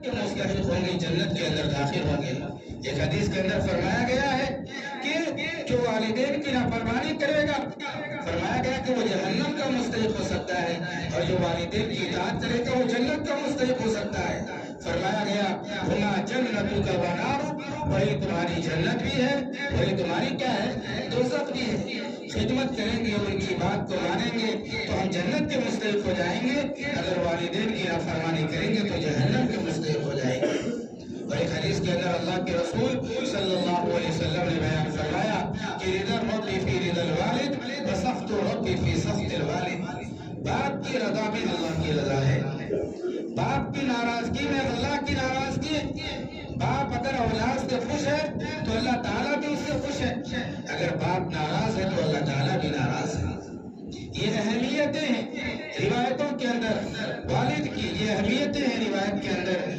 کہ مستحق ہوں گے، جنت کے اندر داخل ہوں گے۔ ایک حدیث کے اندر فرمایا گیا ہے کہ جو والدین کی نافرمانی کرے گا، فرمایا گیا کہ وہ جہنم کا مستحق ہو سکتا ہے، اور جو والدین کی اطاعت کرے گا وہ جنت کا مستحق ہو سکتا ہے۔ فرمایا گیا ہما جنت کا ونار، وہی تمہاری جنت بھی ہے، وہی تمہاری کیا ہے، دوزخ بھی ہے۔ خدمت کریں گے، ان کی بات کو مانیں گے تو ہم جنت کے مستحق ہو جائیں گے، اگر والدین کی نافرمانی کریں گے تو جہنم کے مستحق ہو جائیں گے۔ اور ایک حدیث کے اندر اللہ کے رسول صلی اللہ علیہ وسلم نے بیان فرمایا کہ رضا ربی فی رضا الوالد وسخط ربی فی سخط الوالد۔ باپ کی رضا میں اللہ کی رضا ہے، باپ کی ناراضگی میں اللہ کی ناراضگی ہے۔ باپ اگر اولاد سے خوش ہے تو اللہ تعالیٰ بھی اس سے خوش ہے، اگر باپ ناراض ہے تو اللہ تعالیٰ بھی ناراض ہے۔ یہ اہمیتیں ہیں روایتوں کے اندر، والد کی یہ اہمیتیں ہیں روایت کے اندر۔